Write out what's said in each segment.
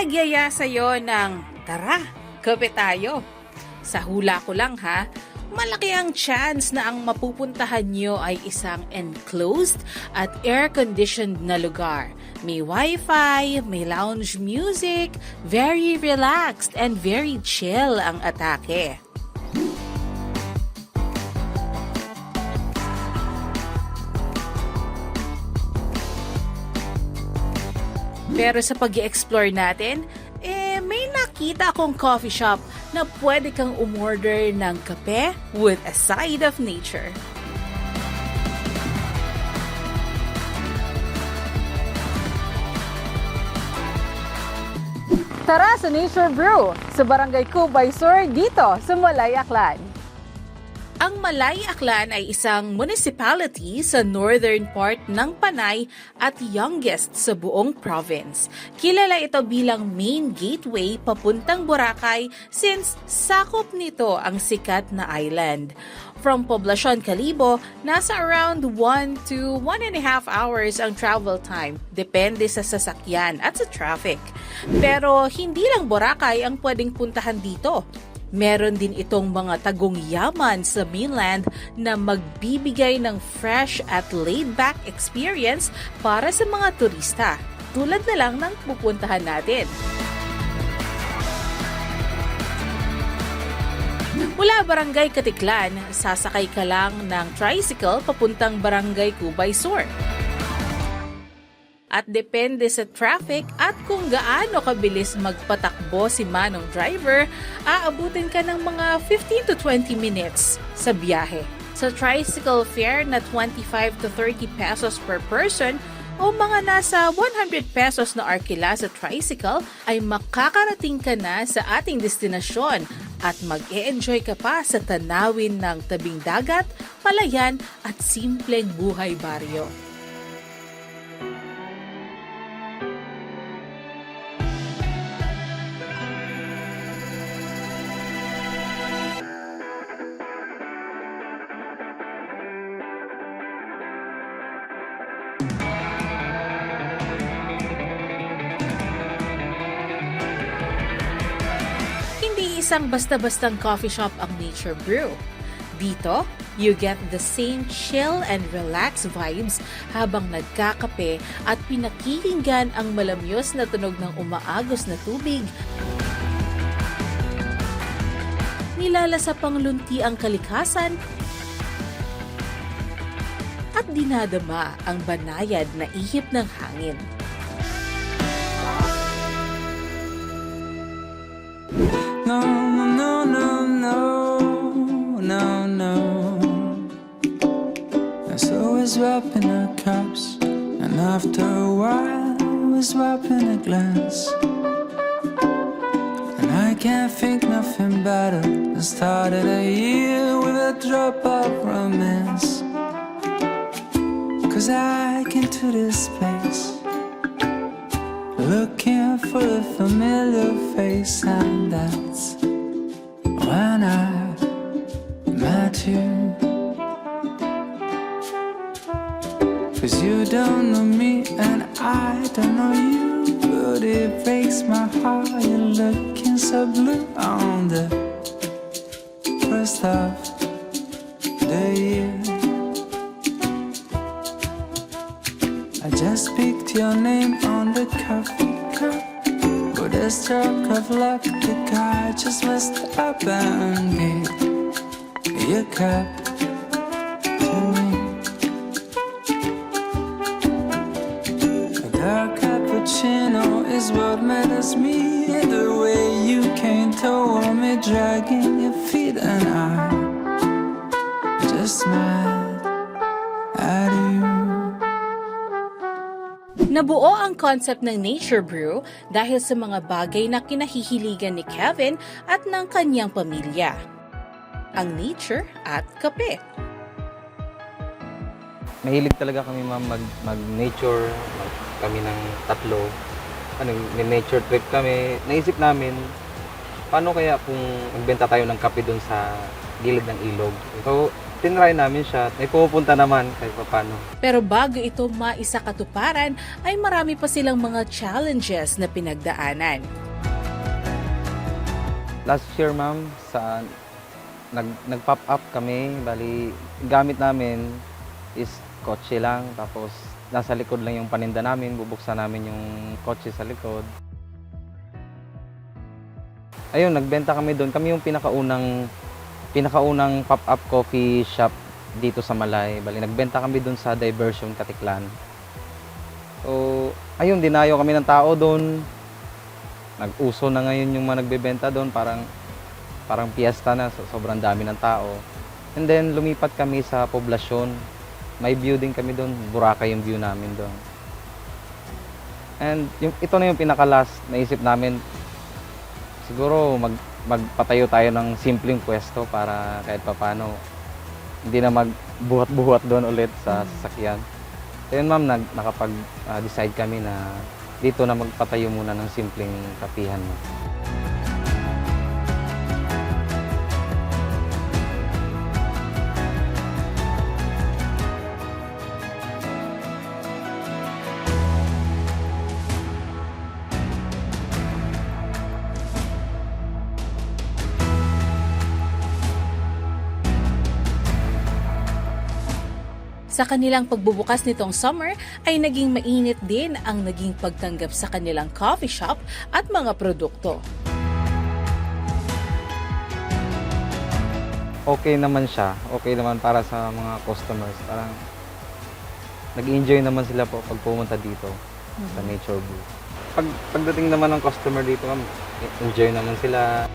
nagyaya sa'yo ng, tara, kape tayo. Sa hula ko lang ha, malaki ang chance na ang mapupuntahan nyo ay isang enclosed at air-conditioned na lugar. May wifi, may lounge music, very relaxed and very chill ang atake. Pero sa pag-i-explore natin, may nakita akong coffee shop na pwede kang umorder ng kape with a side of nature. Tara sa Nature Brew sa Barangay Cubay Sur dito sa Malay, Aklan. Ang Malay, Aklan ay isang municipality sa northern part ng Panay at youngest sa buong province. Kilala ito bilang main gateway papuntang Boracay since sakop nito ang sikat na island. From Poblacion, Calibo, nasa around 1 to 1.5 hours ang travel time. Depende sa sasakyan at sa traffic. Pero hindi lang Boracay ang pwedeng puntahan dito. Meron din itong mga tagong yaman sa mainland na magbibigay ng fresh at laid-back experience para sa mga turista. Tulad na lang ng pupuntahan natin. Mula Barangay Katiklan, sasakay ka lang ng tricycle papuntang Barangay Cubay Sur. At depende sa traffic at kung gaano kabilis magpatakbo si manong driver, aabutin ka ng mga 15 to 20 minutes sa biyahe. Sa tricycle fare na 25 to 30 pesos per person o mga nasa 100 pesos na arkila sa tricycle, ay makakarating ka na sa ating destinasyon at mag-e-enjoy ka pa sa tanawin ng tabing dagat, palayan at simpleng buhay baryo. Isang basta-bastang coffee shop ang Nature Brew. Dito, you get the same chill and relaxed vibes habang nagkakape at pinakikinggan ang malamyos na tunog ng umaagos na tubig. Nilalasa pang lunti ang kalikasan at dinadama ang banayad na ihip ng hangin. No, no, no, no, no, no. I was wrapping our cups, and after a while, I was wrapping a glass. And I can't think nothing better than started a year with a drop of romance. 'Cause I came to this place looking for a familiar face, and that's when I met you. 'Cause you don't know me and I don't know you, but it breaks my heart you're looking so blue on the first of the year. I just picked your name on the coffee cup. With a stroke of luck, the guy just messed up and gave your cup to me. A dark cappuccino is what matters me. The way you came toward me, dragging your feet, and I just smiled at you. Nabuo ang concept ng Nature Brew dahil sa mga bagay na kinahihiligan ni Kevin at ng kanyang pamilya. Ang nature at kape. Mahilig talaga kami mag-nature, kami ng tatlo. Nature trip kami. Naisip namin, paano kaya kung magbenta tayo ng kape doon sa gilid ng ilog. So, tinry namin siya. May pumupunta naman kahit paano. Pero bago ito maisakatuparan, ay marami pa silang mga challenges na pinagdaanan. Last year, ma'am, nag-pop up kami. Bali, gamit namin is kotse lang. Tapos, nasa likod lang yung paninda namin. Bubuksan namin yung kotse sa likod. Ayun, nagbenta kami doon. Kami yung pinakaunang pop-up coffee shop dito sa Malay. Bali, nagbenta kami doon sa Diversion, Katiklan. So, ayun, dinayo kami ng tao doon. Nag-uso na ngayon yung mga nagbebenta doon. Parang piyesta na, sobrang dami ng tao. And then, lumipat kami sa poblasyon. May view din kami doon. Boracay yung view namin doon. And ito na yung pinaka-last naisip namin. Siguro magpatayo tayo ng simpleng pwesto para kahit papano hindi na magbuhat-buhat doon ulit sa sasakyan. So yun ma'am, nakapag-decide kami na dito na magpatayo muna ng simpleng kapihan. Sa kanilang pagbubukas nitong summer ay naging mainit din ang naging pagtanggap sa kanilang coffee shop at mga produkto. Okay naman siya. Okay naman para sa mga customers. Parang nag-enjoy naman sila po pag pumunta dito sa Nature Brew. Pagdating naman ng customer dito, enjoy naman sila.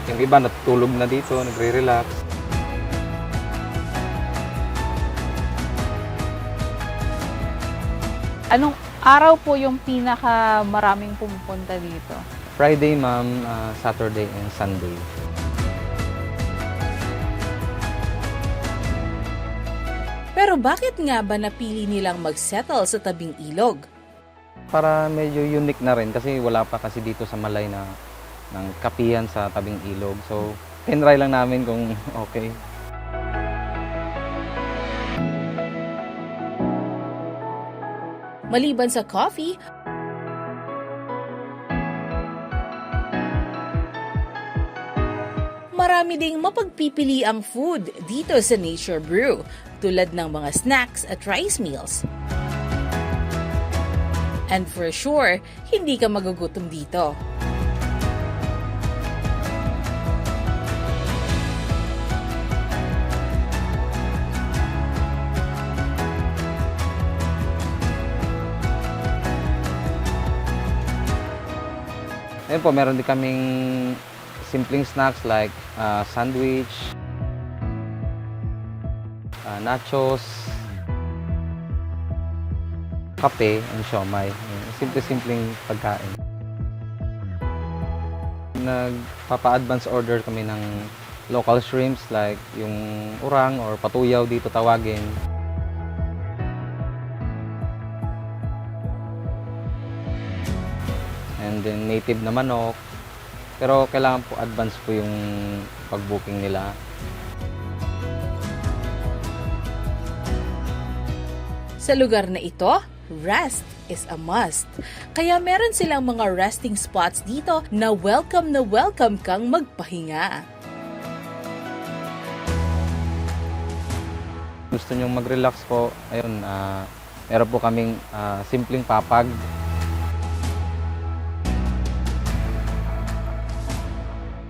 Yung iba natutulog na dito, nagre-relax. Anong araw po yung pinaka maraming pumupunta dito? Friday, ma'am, Saturday and Sunday. Pero bakit nga ba napili nilang magsettle sa tabing ilog? Para medyo unique na rin kasi wala pa kasi dito sa Malay na ng kapihan sa tabing ilog. So, tinry lang namin kung okay. Maliban sa coffee, marami ding mapagpipili ang food dito sa Nature Brew, tulad ng mga snacks at rice meals. And for sure, hindi ka magugutom dito. Ayun po, meron din kaming simpleng snacks like sandwich, nachos, kape, and siomai. Simple-simpleng pagkain. Nagpapa-advance order kami ng local shrimps like yung urang or patuyaw dito tawagin. And then native na manok. Pero kailangan po advance po yung pag-booking nila. Sa lugar na ito, rest is a must. Kaya meron silang mga resting spots dito na welcome kang magpahinga. Gusto nyong mag-relax po, ayun, meron po kaming simpleng papag.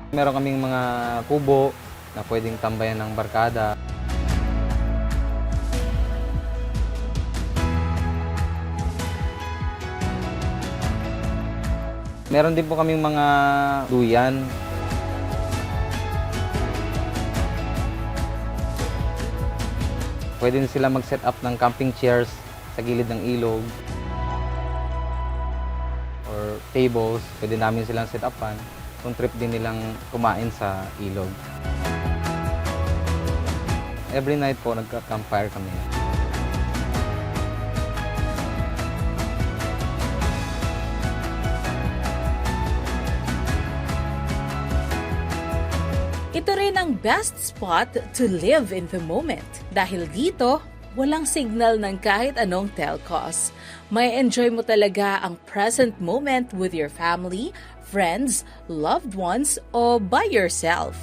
Meron kaming mga kubo na pwedeng tambayan ng barkada. Meron din po kaming mga duyan. Pwede din sila mag-set up ng camping chairs sa gilid ng ilog. Or tables, pwede namin silang set upan kung trip din nilang kumain sa ilog. Every night po nagka-campfire kami. ang best spot to live in the moment. Dahil dito, walang signal ng kahit anong telcos. May enjoy mo talaga ang present moment with your family, friends, loved ones, o by yourself.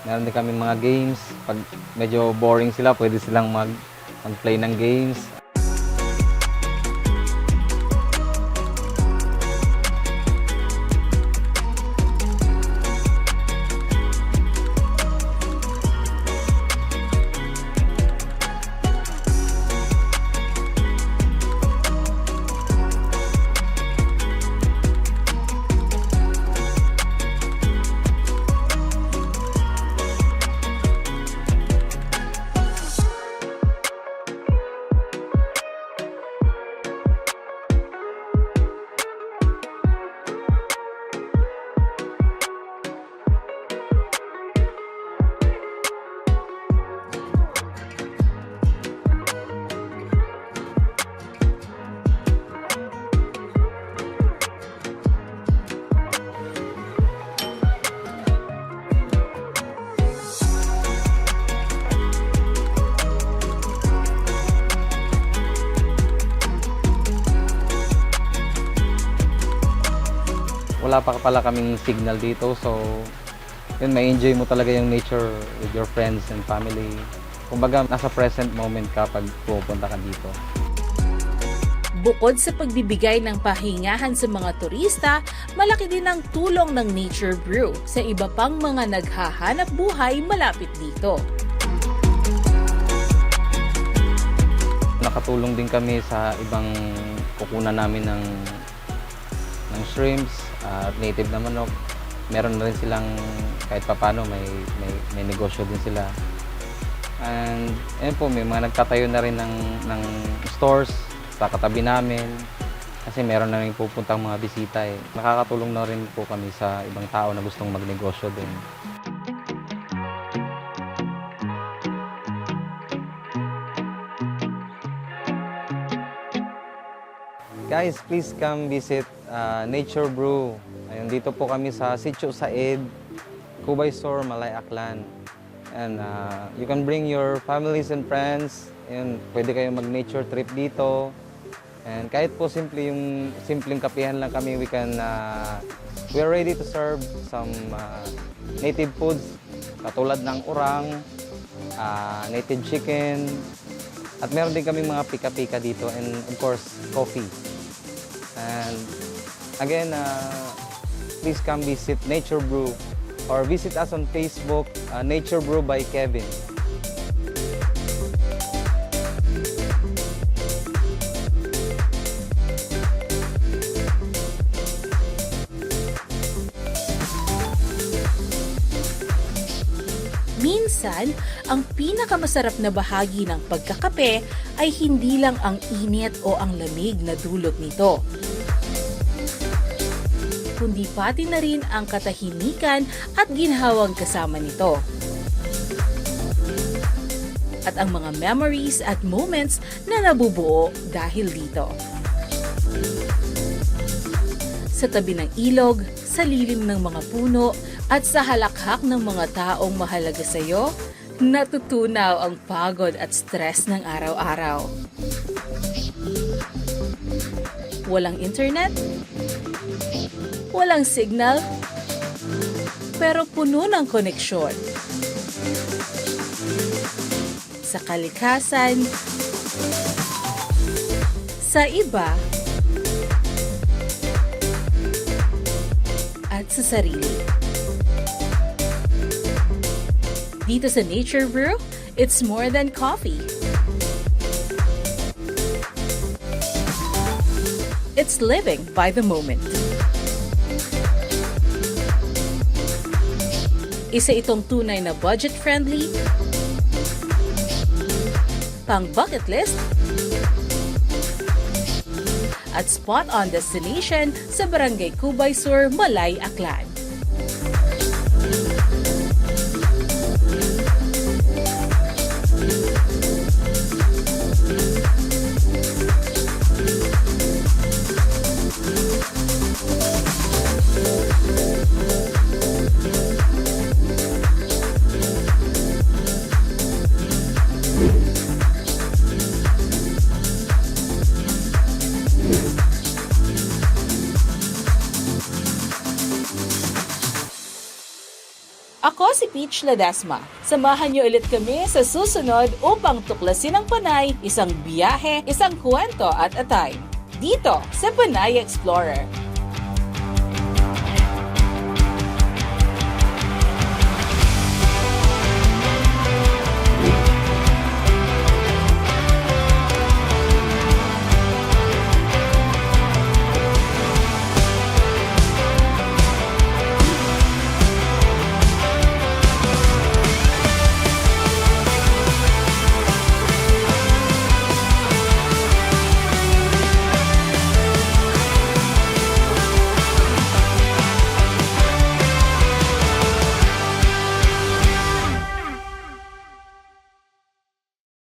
Meron din kami mga games. Pag medyo boring sila, pwede silang mag-play ng games. Wala pa pala kaming signal dito, so yun, may enjoy mo talaga yung nature with your friends and family. Kumbaga, nasa present moment ka pag pupunta ka dito. Bukod sa pagbibigay ng pahingahan sa mga turista, malaki din ang tulong ng Nature Brew sa iba pang mga naghahanap buhay malapit dito. Nakatulong din kami sa ibang kukunan namin ng shrimps at native na manok. Meron na rin silang kahit papano may negosyo din sila. And ayun po, may mga nagtatayo na rin ng stores sa katabi namin kasi meron na rin pupuntang mga bisita eh. Nakakatulong na rin po kami sa ibang tao na gustong magnegosyo din. Guys, please come visit Nature Brew. Ayun, dito po kami sa Sitio Said, Cubay Sur, Malay, Aklan. And you can bring your families and friends. Ayun, pwede kayong mag-nature trip dito. And kahit po simpleng kapihan lang kami, we are ready to serve some native foods katulad ng urang, native chicken, at meron din kami mga pika-pika dito, and of course, coffee. And again, please come visit Nature Brew or visit us on Facebook, Nature Brew by Kevin. Minsan, ang pinakamasarap na bahagi ng pagkakape ay hindi lang ang init o ang lamig na dulot nito, kundi pati na rin ang katahimikan at ginhawang kasama nito. At ang mga memories at moments na nabubuo dahil dito. Sa tabi ng ilog, sa lilim ng mga puno, at sa halakhak ng mga taong mahalaga sa iyo, natutunaw ang pagod at stress ng araw-araw. Walang internet, walang signal, pero puno ng koneksyon. Sa kalikasan, sa iba, at sa sarili. Dito sa Nature Brew, it's more than coffee. It's living by the moment. Isa itong tunay na budget-friendly, pang-bucket list, at spot-on destination sa Barangay Cubay Sur, Malay, Aklan. Ako si Peach Ledesma. Samahan niyo ulit kami sa susunod upang tuklasin ang Panay, isang biyahe, isang kwento at a time. Dito sa Panay Explorer.